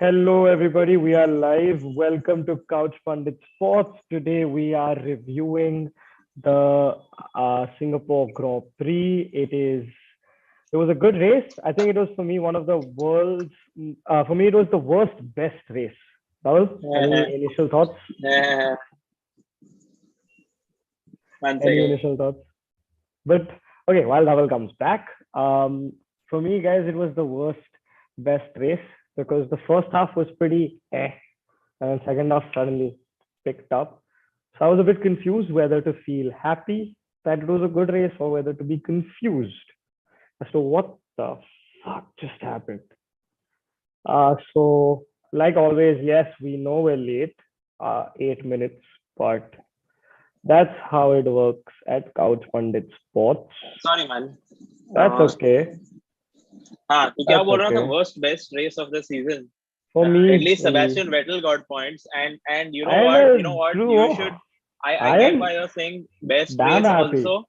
Hello, everybody. We are live. Welcome to Pundits Sports. Today, we are reviewing the Singapore Grand Prix. It was a good race. I think it was for me one of the world's. For me, it was the worst best race. Dhaval, any initial thoughts? One Any second. initial thoughts? But okay, while Dhaval comes back, for me, guys, it was the worst best race because the first half was pretty and second half suddenly picked up. So I was a bit confused whether to feel happy that it was a good race or whether to be confused as to what the fuck just happened. So like always, yes, we know we're late, 8 minutes, but that's how it works at Couch Pundit Sports. Sorry, man. That's okay. तो क्या बोल रहा था worst best race of the season? For me, At least Sebastian Vettel got points, and you know what? True. You should. I get why you're saying best damn race happy. also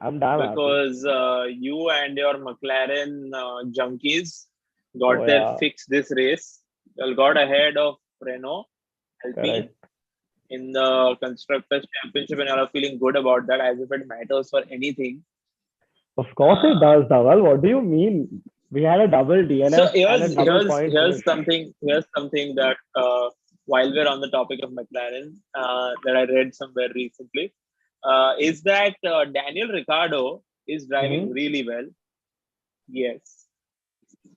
I'm damn because you and your McLaren junkies got their fix this race. You got ahead of Renault, Alpine in the Constructors Championship, and you are feeling good about that as if it matters for anything. Of course it does, Dhaval. What do you mean? We had a double DNF So and a double point. Here's something that while we're on the topic of McLaren that I read somewhere recently is that Daniel Ricciardo is driving really well. Yes.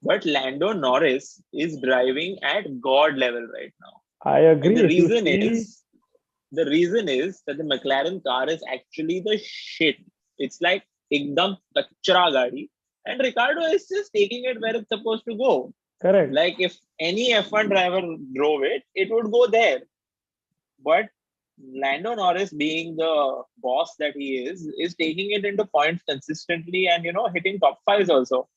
But Lando Norris is driving at God level right now. I agree. And the reason is that the McLaren car is actually the shit. It's like ekdam kachra gadi. And Ricciardo is just taking it where it's supposed to go. Correct. Like if any F1 driver drove it, it would go there. But Lando Norris, being the boss that he is taking it into points consistently and hitting top fives also.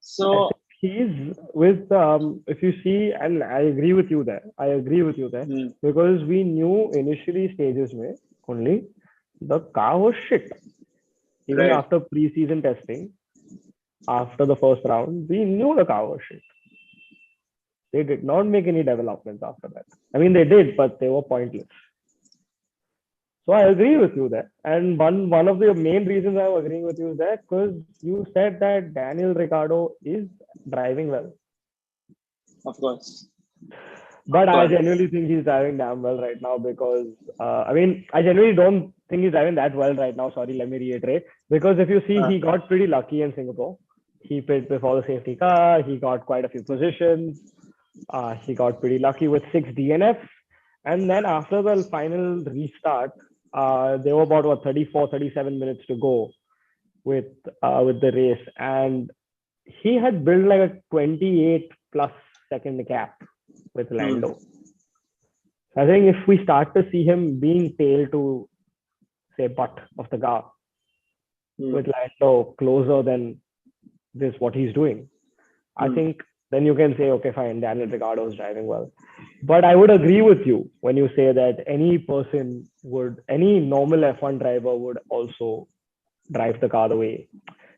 So he's with if you see, and I agree with you there. Because we knew initially stages में only the car was shit. Even after pre-season testing, after the first round, we knew the car was shit. They did not make any developments after that. I mean, they did, but they were pointless. So I agree with you there. And one of the main reasons I'm agreeing with you is that because you said that Daniel Ricciardo is driving well. Of course. But I genuinely think he's driving damn well right now because, I genuinely don't think he's driving that well right now. Sorry, let me reiterate. Because if you see, he got pretty lucky in Singapore. He pit before the safety car. He got quite a few positions. He got pretty lucky with 6 DNFs. And then after the final restart, there were about 34, 37 minutes to go with the race. And he had built like a 28 plus second gap with Lando. I think if we start to see him being tail to say butt of the car with Lando closer than this what he's doing, I think then you can say, okay, fine, Daniel Ricciardo is driving well. But I would agree with you when you say that any normal F1 driver would also drive the car the way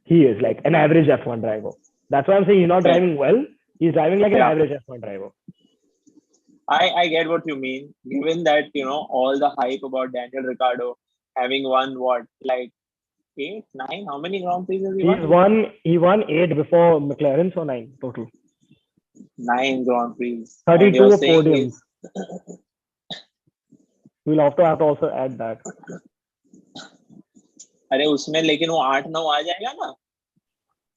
he is, like an average F1 driver. That's why I'm saying he's not driving well. He's driving like an average F1 driver. I get what you mean. Given that, all the hype about Daniel Ricciardo having won 8, 9? How many Grand Prix has he won? He won 8 before McLaren, so 9 total. 9 Grand Prix. 32 podiums. We'll have to also add that. अरे उसमें लेकिन वो 8-9 आ जाएगा ना,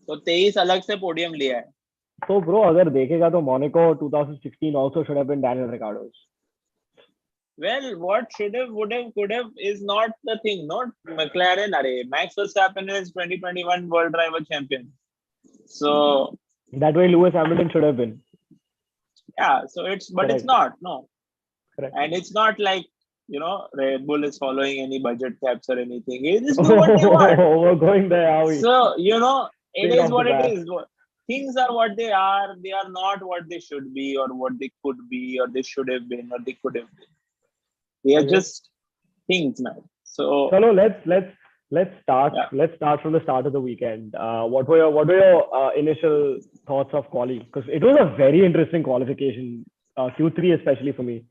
तो 23 अलग से podium लिया है. So bro, अगर देखेगा तो Monaco 2016 also should have been Daniel Ricciardo's. Well, what should have, would have, could have is not the thing. Not McLaren. Max Verstappen is 2021 World Driver Champion. So that way Lewis Hamilton should have been. Yeah. So it's Correct. It's not. No. Correct. And it's not like Red Bull is following any budget caps or anything. They just do what they want. We're going there, are we? So it is what it is. Things are what they are. They are not what they should be, or what they could be, or they should have been, or they could have been. They are just things, man. So let's start. Yeah. Let's start from the start of the weekend. What were your initial thoughts of quali? Because it was a very interesting qualification, Q3 especially for me.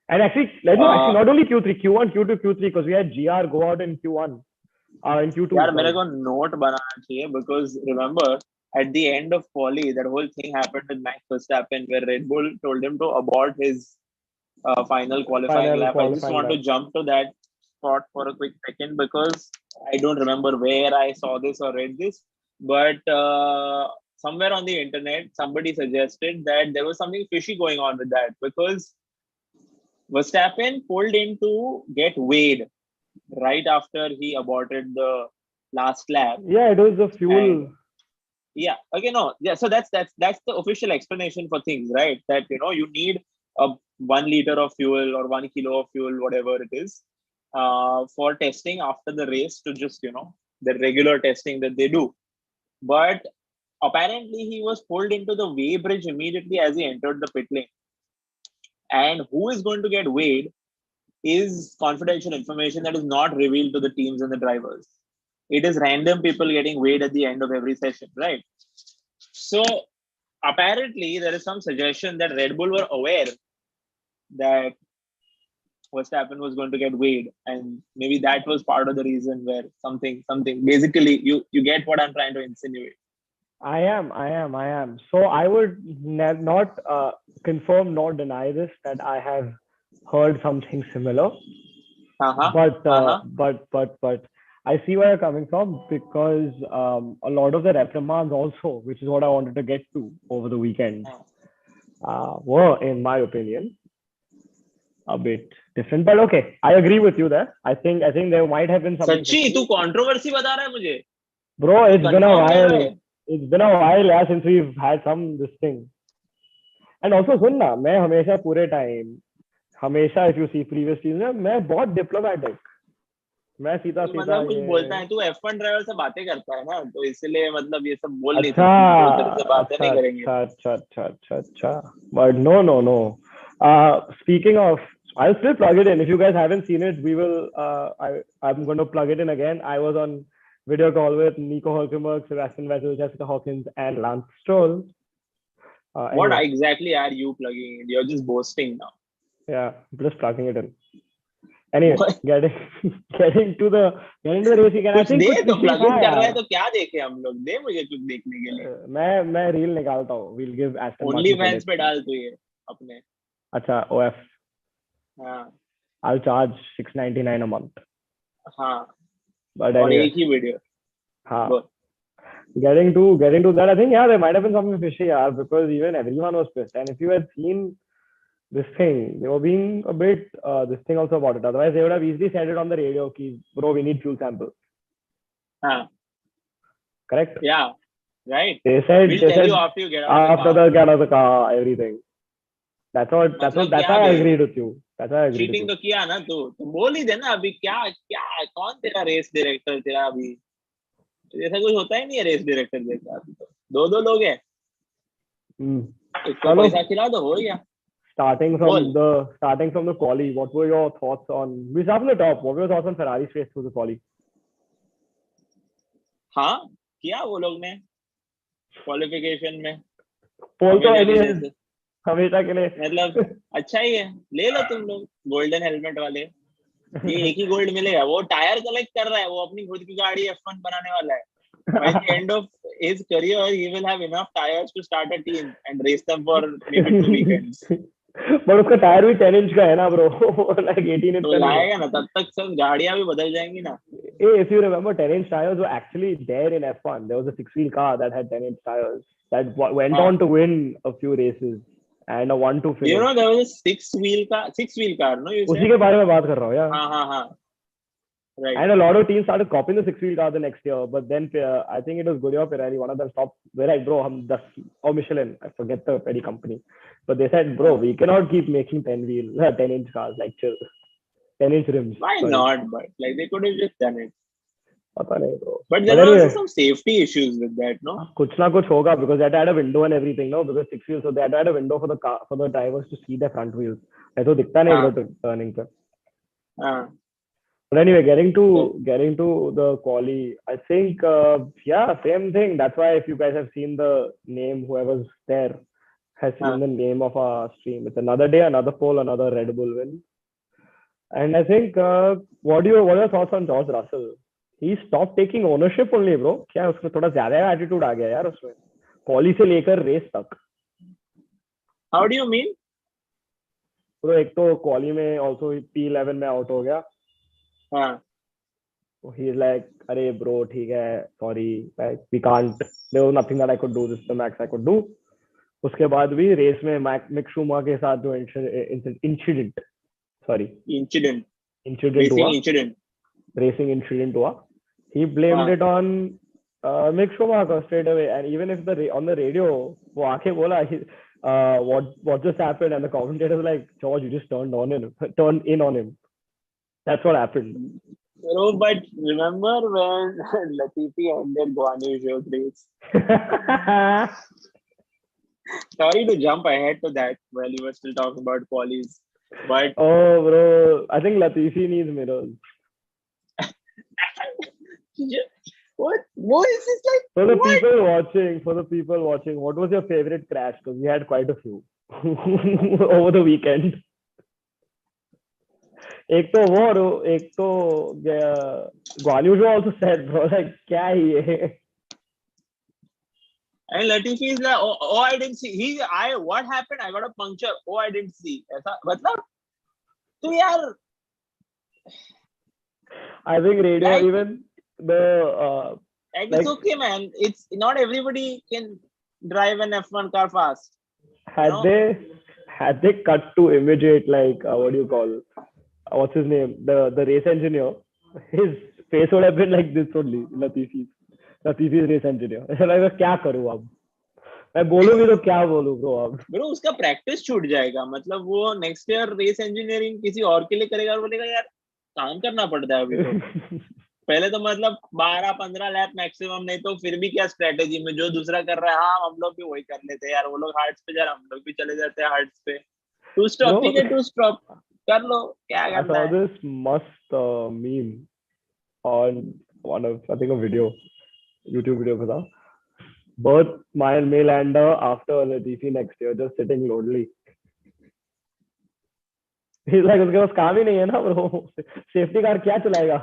And actually, not only Q3, Q1, Q2, Q3, because we had GR go out in Q1, in Q2. यार मेरे को note बनाना चाहिए because remember at the end of quali that whole thing happened with Max Verstappen where Red Bull told him to abort his final qualifying lap. I just want to jump to that spot for a quick second because I don't remember where I saw this or read this, but somewhere on the internet somebody suggested that there was something fishy going on with that because Verstappen pulled in to get weighed right after he aborted the last lap. Yeah, it was the fuel. So that's the official explanation for things, right? That you need a 1 liter of fuel or 1 kilo of fuel, whatever it is, for testing after the race to just the regular testing that they do. But apparently he was pulled into the weigh bridge immediately as he entered the pit lane. And who is going to get weighed is confidential information that is not revealed to the teams and the drivers. It is random people getting weighed at the end of every session, right? So apparently there is some suggestion that Red Bull were aware that Verstappen was going to get weighed, and maybe that was part of the reason where something. Basically, you get what I'm trying to insinuate. I am. So I would not confirm nor deny this that I have heard something similar. But I see where you're coming from because a lot of the reprimands also, which is what I wanted to get to over the weekend, were, in my opinion, a bit different. But okay, I agree with you there. I think there might have been something. Sachi, तू controversy बता रहा है मुझे? Bro, it's been a while. It's been a while since we've had this thing. And also, सुन ना, मैं हमेशा पूरे time, हमेशा if you see previous season, मैं बहुत diplomatic. मैं सीधा मतलब कुछ बोलता है, तू F1 ड्राइवर से बातें करता है ना, तो इसलिए मतलब ये सब बोल नहीं सकते, से बातें नहीं करेंगे. अच्छा. But no. Speaking of, I'll still plug it in. If you guys haven't seen it, we will. I'm going to plug it in again. I was on video call with Nico Hülkenberg, Sebastian Vettel, Jessica Hawkins, and Lance Stroll. What exactly are you plugging in? You're just boasting now. Yeah, just plugging it in. Anyway, getting to the race again. I think कुछ plug in कर रहा है तो क्या देखे हम लोग? दे मुझे कुछ देखने के लिए. मैं रील निकालता हूँ. We'll give Aston Martin. OnlyFans पे डाल तू ये अपने. अच्छा, OF. हाँ. I'll charge $6.99 a month. हाँ. But और एक ही वीडियो. हाँ. Getting to that, I think there might have been something fishy, because even everyone was pissed. And if you had seen this thing, they were being a bit this thing also about it. Otherwise, they would have easily said it on the radio, ki, bro, we need fuel samples. Correct? Yeah. Right. They said you after you get out of the car, everything. That's why I agreed with you. Cheating तो किया ना तू बोल ही देना अभी क्या कौन तेरा रेस डायरेक्टर तेरा अभी ऐसा कुछ होता ही नहीं है रेस डायरेक्टर देखा अभी तो दो लोग हैं इसको पैसा खिला दो हो गया. Starting from the quali, what were your thoughts on? We start from the top. What were your thoughts on Ferrari's race through the quali? हाँ किया वो लोग ने क्वालिफिकेशन में पोल तो हमेशा के लिए मतलब अच्छा ही है. ले लो तुम लोग गोल्डन हेलमेट वाले. ये एक ही गोल्ड मिलेगा. वो टायर कलेक्ट कर रहा है. वो अपनी खुद की गाड़ी F1 बनाने वाला है. By the end of his career, he will have enough tires to start a team and race them for maybe 2 weekends. But उसका टायर भी 10 इंच का है ना bro. Like 18 इंच तो लाएगा ना. तब तक सब गाड़ियां भी बदल जाएंगी ना. If you remember, 10 inch tires were actually there in F1. There was a 6-wheel car that had 10 inch tires that went on to win a few races. And a 1-2 finish. You know, there was a 6-wheel car, no? उसी के बारे में बात कर रहा हूँ यार. हाँ. Right. And a lot of teams started copying the 6-wheel car the next year, but then I think it was Goodyear Pirelli, one of them stopped. They're like, bro, or Michelin, I forget the petty company, but they said, bro, we cannot keep making 10 inch cars, like chill, 10 inch rims. Why not? But like they could have just done it. पता नहीं bro. But there were also some safety issues with that, no? कुछ ना कुछ होगा because they had to add a window and everything, no? Because 6 wheels, so they had to add a window for the car, for the drivers to see their front wheels. ऐसा दिखता नहीं bro turning पे. But anyway, getting to the quali, I think yeah, same thing. That's why if you guys have seen the name, whoever's there has Huh. seen the name of our stream. It's another day, another poll, another Red Bull win. And I think what are your thoughts on George Russell? He stopped taking ownership only, bro. क्या उसमें थोड़ा ज्यादा attitude आ गया यार उसमें क्वाली से लेकर race तक. How do you mean? तो एक तो क्वाली में ऑल्सो P11 में आउट हो गया. हाँ. He's like, अरे bro ठीक है, sorry, like we can't, there was nothing that I could do, this is the max I could do. उसके बाद भी रेस में मिक शूमा के साथ जो इंसिडेंट Incident. हुआ, Racing incident. रेसिंग इंसिडेंट हुआ, he blamed हाँ. it on Mick Schumacher straight away. And even if on the radio वो आके बोला what just happened, and the commentator was like, George, you just turned in on him. That's what happened. Bro, but remember when Latifi ended Guan Yu race? Sorry to jump ahead to that while you were still talking about qualies, but oh bro, I think Latifi needs mirrors. what is this like? For the people watching, what was your favorite crash? Because we had quite a few over the weekend. एक तो वो और एक तो Guan Yu also said, bro, like क्या ही है? And Latifi is like, oh, I didn't see. What happened? I got a puncture. Oh, I didn't see. ऐसा मतलब तो यार. I think radio Like, even the like it's okay, man. It's not everybody can drive an F1 car fast. Had they cut to imitate like what do you call? What's his name? The race engineer. His face would have been like this only. Latifi's race engineer. मैं क्या करूँ अब? मैं बोलूँ भी तो क्या बोलूँ bro अब? Bro, उसका प्रैक्टिस छूट जाएगा. मतलब वो नेक्स्ट ईयर रेस इंजीनियरिंग किसी और के लिए करेगा और बोलेगा यार काम करना पड़ता है अभी तो. पहले तो मतलब 12-15 लैप मैक्सिमम, नहीं तो फिर भी क्या स्ट्रेटेजी में जो दूसरा कर रहा है, हाँ हम लोग भी वही कर लेते हैं यार. वो लोग हार्ट्स पे जा रहे, हम लोग भी चले जाते हैं हार्ट्स पे. टू स्टॉप ठीक है, टू स्टॉप कर लो, क्या करना है. I saw this must meme on one of, I think, a video, YouTube video था. Birth my Maylander after Latifi next year, just sitting lonely. He's like, उसके पास काम ही नहीं है ना bro. सेफ्टी कार क्या चलाएगा?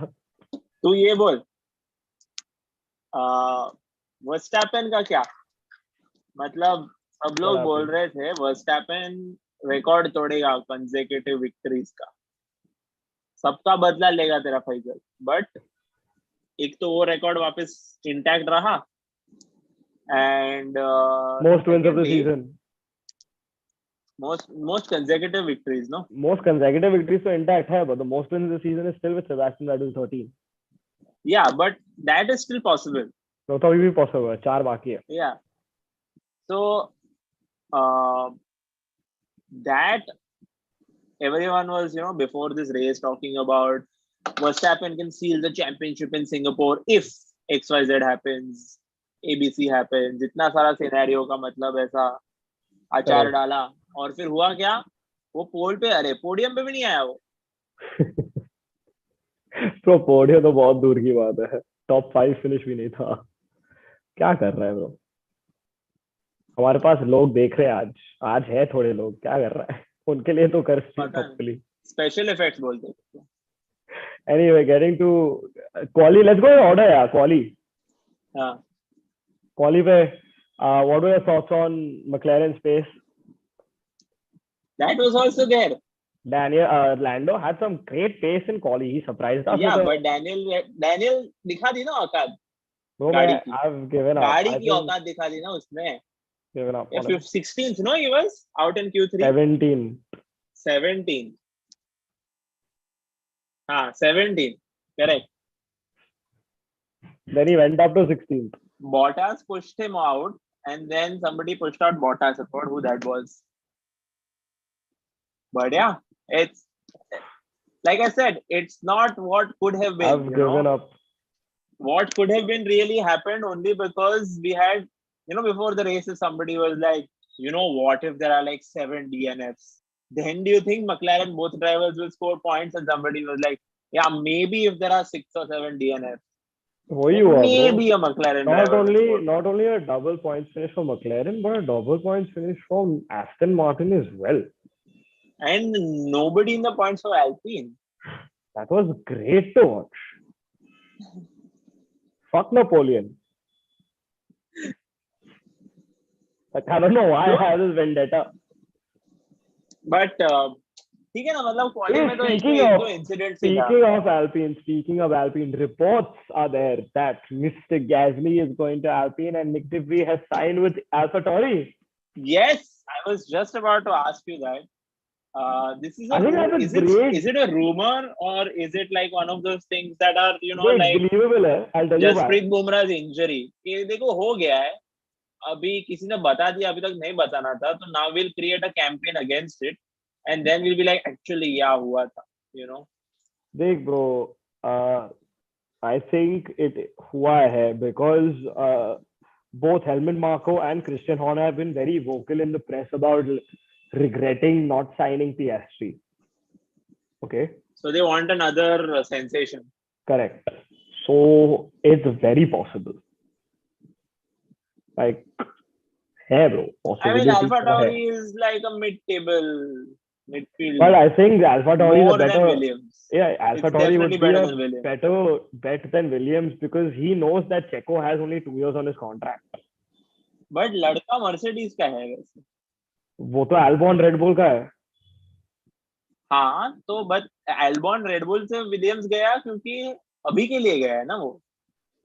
तू ये बोल, वर्स्टैपेन का क्या मतलब? सब लोग बोल रहे थे वर्स्टैपेन रिकॉर्ड तोड़ेगा कंसेक्यूटिव विक्ट्रीज का, सबका बदला लेगा तेरा फैजल. बट एक तो वो रिकॉर्ड वापस इंटैक्ट रहा, and most wins of the season, most consecutive victories, no? Most consecutive victories so intact है, but the most wins of the season is still with Sebastian Vettel 13. Yeah, but that is still possible. No, तो अभी भी possible है, 4 बाकी है. Yeah. So that everyone was, before this race talking about Verstappen can seal the championship in Singapore if XYZ happens, ABC happens. इतना सारा scenario का मतलब ऐसा आचार डाला, और फिर हुआ क्या? वो पोल पे, अरे पोडियम पे भी नहीं आया वो. तो पोडियम तो बहुत दूर की बात है, टॉप 5 फिनिश भी नहीं था. क्या कर रहा है ब्रो? हमारे पास लोग देख रहे हैं, आज है थोड़े लोग, क्या कर रहा है उनके लिए तो कर सकते. स्पेशल इफेक्ट्स बोलते हैं. Anyway, getting to quali, let's go in order यार. Quali पे what were your thoughts on McLaren's pace? That was also there. Lando had some great pace in quali. He surprised us. Yeah, but Daniel दिखा दी ना औकात. No, I've given up. गाड़ी की औकात दिखा दी ना उसने. Given up. 16th, no, he was out in Q3. 17. हाँ, 17. Correct. Then he went up to 16th. Bottas pushed him out, and then somebody pushed out Bottas. I forgot who that was. But yeah, it's like I said, it's not what could have been. I've given up. What could have been really happened only because we had, before the races, somebody was like, what if there are like 7 DNFs? Then do you think McLaren, both drivers will score points? And somebody was like, Yeah, maybe if there are 6 or 7 DNFs, वही हुआ bro. maybe a McLaren driver will score. Not only a double points finish for McLaren, but a double points finish from Aston Martin as well. And nobody in the points for Alpine. That was great to watch. Fuck Napoleon. Like, I don't know why I have this vendetta. But ठीक है ना, मतलब qualify में तो एक दो incidents ही था. Speaking of Alpine, reports are there that Mr. Gasly is going to Alpine and Nick DeVries has signed with AlphaTauri. Yes, I was just about to ask you that. This is is it a rumor or is it like one of those things that are, you know, like believable hai. I'll tell you why. Jasprit Bumrah's injury. कि देखो हो गया है, अभी किसी ने बता दिया, अभी तक नहीं बताना था, तो now we'll create a campaign against it and then we'll be like actually yeah हुआ था, you know. देख bro, I think it हुआ है because both Helmut Marko and Christian Horner have been very vocal in the press about regretting not signing PSG. Okay. So they want another sensation. Correct. So it's very possible. Like, hey bro. I mean, AlphaTauri is like a midfield. But I think AlphaTauri is better. Williams. Yeah, AlphaTauri would be a better bet than Williams because he knows that Checo has only 2 years on his contract. But लड़का Mercedes का है वैसे. वो तो Albon RedBull का है. हाँ, तो but Albon RedBull से Williams गया क्योंकि अभी के लिए गया है ना वो.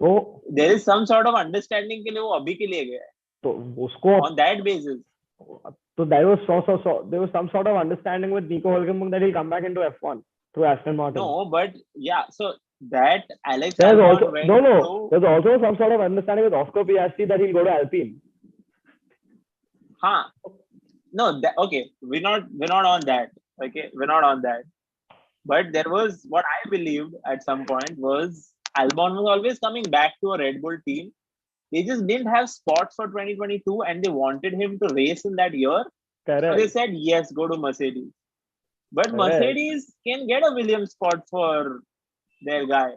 तो there is some sort of understanding के लिए वो अभी के लिए गया है. तो उसको on that basis. So there was some sort of understanding with Nico Hülkenberg that he'll come back into F1 through Aston Martin. No, but yeah, so that Alex there's also some sort of understanding with Oscar Piastri that he'll go to Alpine. Huh. No, okay, we're not on that. Okay, we're not on that. But there was what I believed at some point was Albon was always coming back to a Red Bull team. They just didn't have spots for 2022 and they wanted him to race in that year. Correct. So they said, yes, go to Mercedes. But correct. Mercedes can get a Williams spot for their guy.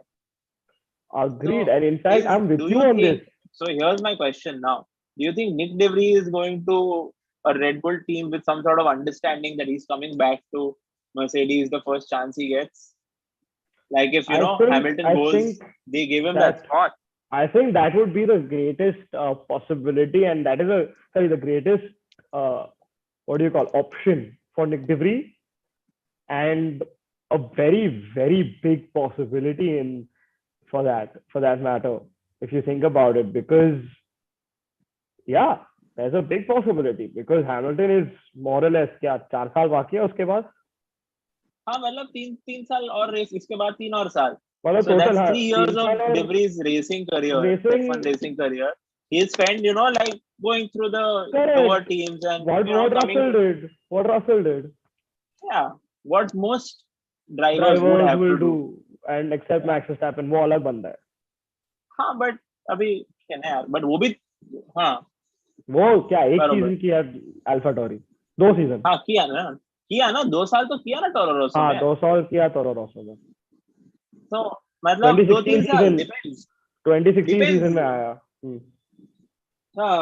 Agreed. So and in fact, I'm with you on this. So here's my question now. Do you think Nick DeVries is going to a Red Bull team with some sort of understanding that he's coming back to Mercedes the first chance he gets? Like if, Hamilton goes, they give him that spot. I think that would be the greatest possibility, and that is the greatest option for Nick DeVries, and a very, very big possibility for that matter, if you think about it, because yeah, there's a big possibility because Hamilton is more or less 4 साल बाकी है उसके बाद. हाँ, मतलब 3 साल और race, इसके बाद 3 और साल. So that's 3 years of DeVries racing career. He spent, like going through the lower teams and what Russell did. Yeah, what most drivers would have will to do. And except Max Verstappen, वो अलग बंदा है. हाँ, but अभी क्या है यार, but वो भी हाँ. वो क्या एक सीजन किया AlphaTauri, 2 सीजन. हाँ किया ना 2 साल तो किया ना टोरो रोसो में. हाँ 2 साल किया टोरो रोसो में. तो मतलब 2-3 साल डिपेंड्स. 2016 सीजन में आया. हाँ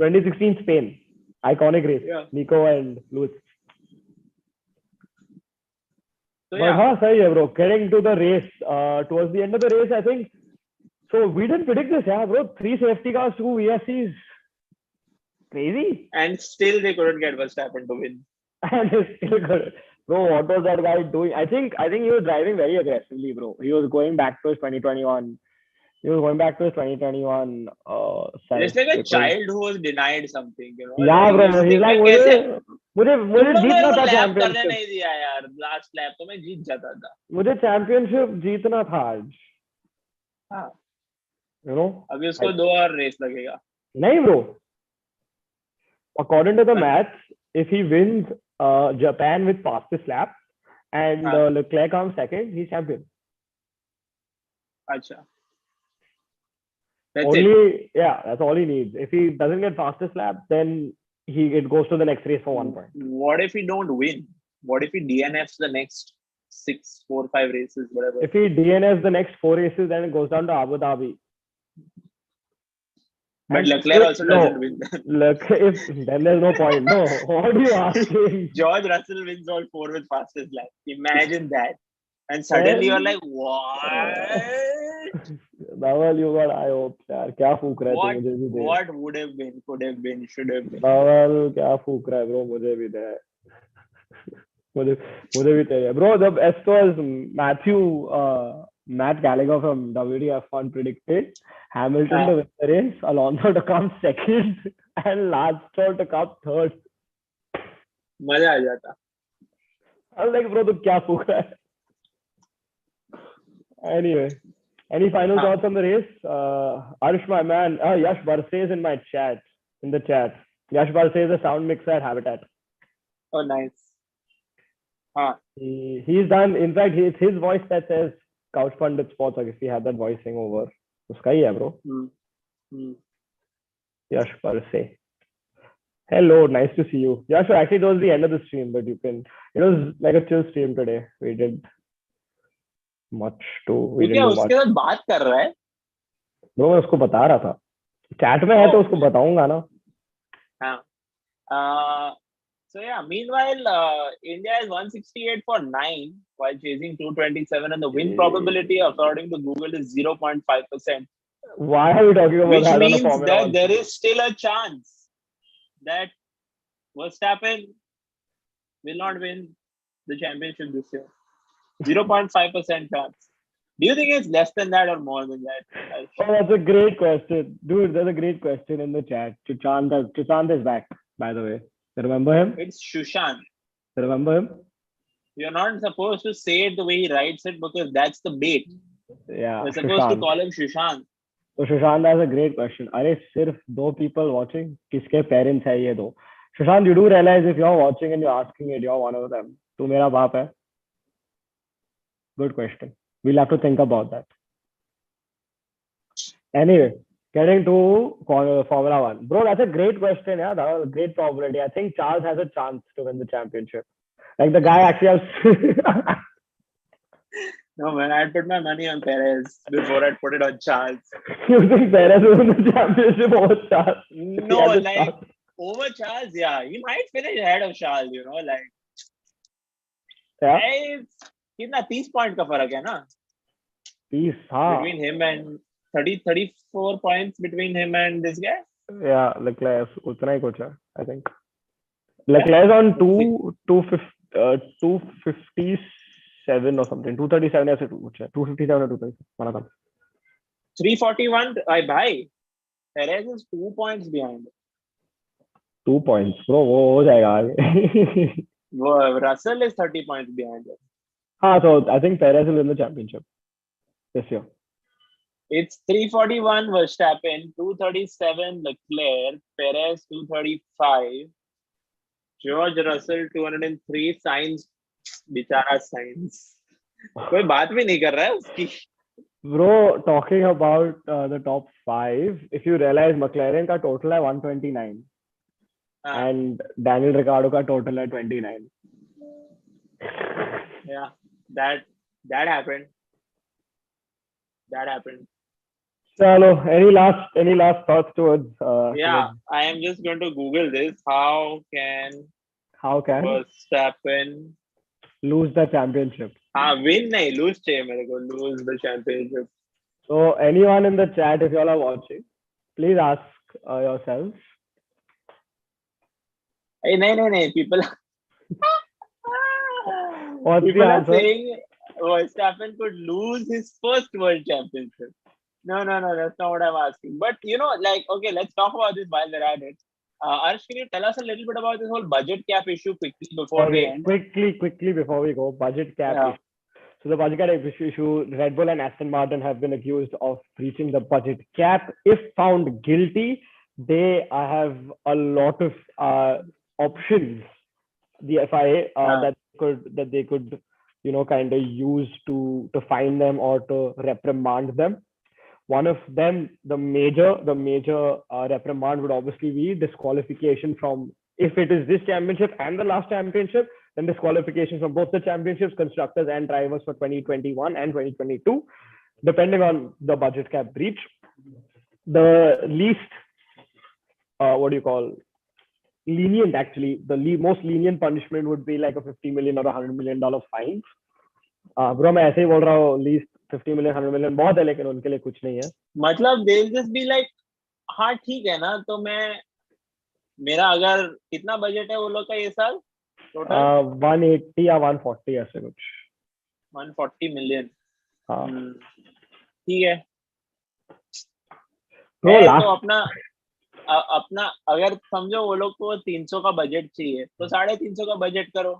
2016 Spain iconic race. Yeah. Nico and Lewis. So, but हाँ सही है bro. Getting to the race, towards the end of the race, I think. So we didn't predict this, yeah, bro. 3 safety cars, 2 VSCs. Crazy. And still they couldn't get Verstappen to win. And they still couldn't. Bro, what was that guy doing? I think he was driving very aggressively, bro. He was going back to his 2021. It's like a child who was denied something, Yeah, bro. He's like, मुझे जीतना था championship. करने नहीं दिया यार. Last lap तो मैं जीत जाता था. मुझे championship जीतना था आज. हाँ. अभी उसको 2 और रेस लगेगा. नहीं bro. According to the maths, if he wins Japan with fastest lap and Leclerc comes second, he's champion. Acha. That's it. Yeah, that's all he needs. If he doesn't get fastest lap, then it goes to the next race for 1 point. What if he don't win? What if he DNFs the next 4, 5 races, whatever. If he DNFs the next 4 races, then it goes down to Abu Dhabi. But Leclerc also doesn't win. Then there's no point. No, what are you asking? George Russell wins all 4 with fastest lap. Imagine that. And suddenly you're like, what? Dhaval, you got high hopes, yaar. Kya फूक रहा है तू मुझे भी दे. What would have been, could have been, should have been. Dhaval, क्या फूक रहा है bro? मुझे भी दे. मुझे भी चाहिए. Bro, the best was Matt Gallagher from WDF1 predicted Hamilton to win the race, Alonso to come second, and Lance Stroll to come third. मजा आ जाता. I was like, bro, तू क्या फूक रहा है? Anyway, any final thoughts on the race? Arsh, my man, Yash Barse is in my chat, in the chat. Yash Barse is a sound mixer at Habitat. Oh, nice. He's done, in fact, it's his voice that says Couch Pundits Sports, like if he had that voicing over. Uska hi hai, bro. Yash Barse. Hello, nice to see you. Yash, actually, that was the end of the stream, but it was like a chill stream today. We did much too. We didn't do much. उसके साथ बात कर रहा है? Bro, मैं उसको बता रहा था. Chat में है तो उसको बताऊंगा ना. हाँ. So yeah, meanwhile, India is 168 for 9 while chasing 227, and the win probability according to Google is 0.5%. Why are we talking about Which that on a means Formula that 1? there is still a chance that Verstappen will not win the championship this year. 0.5% chance. Do you think it's less than that or more than that? Oh, that's a great question. Dude, that's a great question in the chat. Sushant is back, by the way. Remember him? It's Sushant. Remember him? You're not supposed to say it the way he writes it because that's the bait. Yeah. You're supposed to call him Sushant. So Sushant has a great question. Are sirf 2 people watching? Kiske parents hai ye 2? Sushant, you do realize if you're watching and you're asking it, you're one of them. Tu mera baap hai? Good question. We'll have to think about that. Anyway, getting to Formula 1. Bro, that's a great question. Yeah, that was a great probability. I think Charles has a chance to win the championship. Like the guy actually has... No, man, I'd put my money on Perez before I'd put it on Charles. You think Perez will win the championship over Charles? No, like, over Charles, yeah. He might finish ahead of Charles, like... Yeah. कितना 30 point का फर्क है ना 30 हाँ between him and 34 points between him and this guy. Yeah, Leclerc उतना ही कुछ है I think. Leclerc is on 257 or something. 237 ऐसे कुछ है 257 or 237 माना था 341 भाई Perez is 2 points behind. 2 points bro वो हो जाएगा आगे. Russell is 30 points behind him. So I think Perez will win the championship this year. It's 341 Verstappen, 237 Leclerc, Perez 235, George Russell 203, Sainz, बेचारा Sainz. कोई बात भी नहीं कर रहा है उसकी. Bro, talking about the top 5, if you realize McLaren का total है 129 and Daniel Ricciardo का total है 29. Yeah. That happened. That happened. Chalo, any last thoughts towards? I am just going to Google this. How can Verstappen lose the championship? Win nahi, lose चाहिए मेरे को. Lose the championship. So anyone in the chat, if you all are watching, please ask yourselves. Hey, no, people. What's People the are answer? saying Verstappen could lose his first world championship. No, that's not what I'm asking. But, okay, let's talk about this while we're at it. Arsh, can you tell us a little bit about this whole budget cap issue quickly before we end? Quickly before we go, budget cap issue. So the budget cap issue, RedBull and Aston Martin have been accused of breaching the budget cap. If found guilty, they have a lot of options, the FIA, that they could kind of use to fine them or to reprimand them. One of them, the major reprimand would obviously be disqualification from, if it is this championship and the last championship, then disqualifications from both the championships, constructors and drivers for 2021 and 2022, depending on the budget cap breach. The least, lenient actually, the most lenient punishment would be like a 50 million or $100 million fine. Bro, मैं ऐसे ही बोल रहा हूँ, least 50 million, 100 million बहुत है, लेकिन उनके लिए कुछ नहीं है. मतलब they'll just be like, हाँ ठीक है ना, तो मेरा अगर कितना बजट है वो लोग का ये साल टोटल 180 या 140 ऐसे कुछ. 140 मिलियन. हाँ ठीक है. तो अपना अगर समझो वो लोग को 300 का बजट चाहिए, तो 350 का बजट करो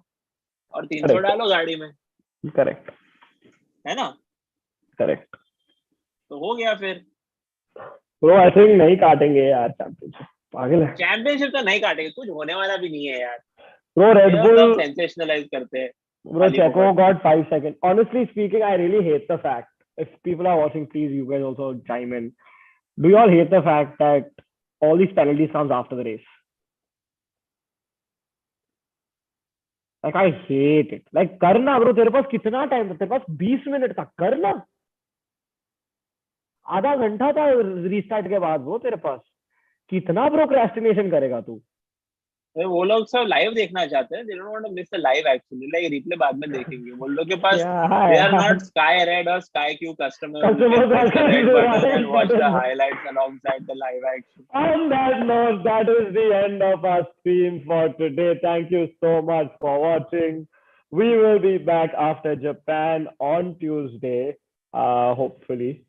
और 300 डालो गाड़ी में. करेक्ट है ना. करेक्ट. तो हो गया फिर. ब्रो आई थिंक नहीं काटेंगे यार चैंपियनशिप. पागल है. चैंपियनशिप तो नहीं काटेंगे, कुछ होने वाला भी नहीं है यार. ब्रो रेडबुल सेंसेशनलाइज करते हैं. Bro, Checo got 5 seconds. Honestly speaking, I really hate the fact, if people are watching, please you guys also chime in. Do you all hate the fact that all these penalties comes after the race? Like I hate it. Like करना bro, तेरे पास कितना time था? तेरे पास 20 minute था, करना. आधा घंटा था रीस्टार्ट के बाद वो तेरे पास. कितना प्रोक्रेस्टिनेशन करेगा तू? वो लोग सब लाइव देखना चाहते हैं. They don't want to miss the live actually. Like replay बाद में देखेंगे. वो लोग के पास they are not Sky Red or Sky Q customers who can press the red button and watch the highlights alongside the live action. On that note, that is the end of our stream for today. Thank you so much for watching. We will be back after Japan on Tuesday, hopefully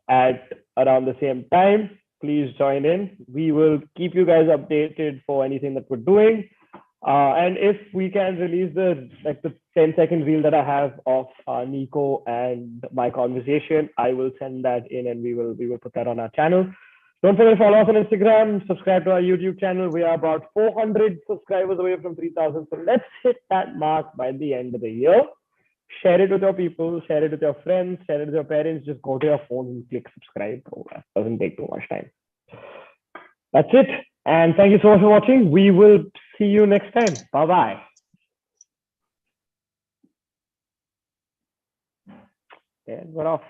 at around the same time. Please join in. We will keep you guys updated for anything that we're doing. And if we can release the 10-second reel that I have of Nico and my conversation, I will send that in and we will put that on our channel. Don't forget to follow us on Instagram, subscribe to our YouTube channel. We are about 400 subscribers away from 3,000. So let's hit that mark by the end of the year. Share it with your people, share it with your friends, share it with your parents. Just go to your phone and click subscribe. It doesn't take too much time. That's it. And thank you so much for watching. We will see you next time. Bye-bye. Yeah, we're off.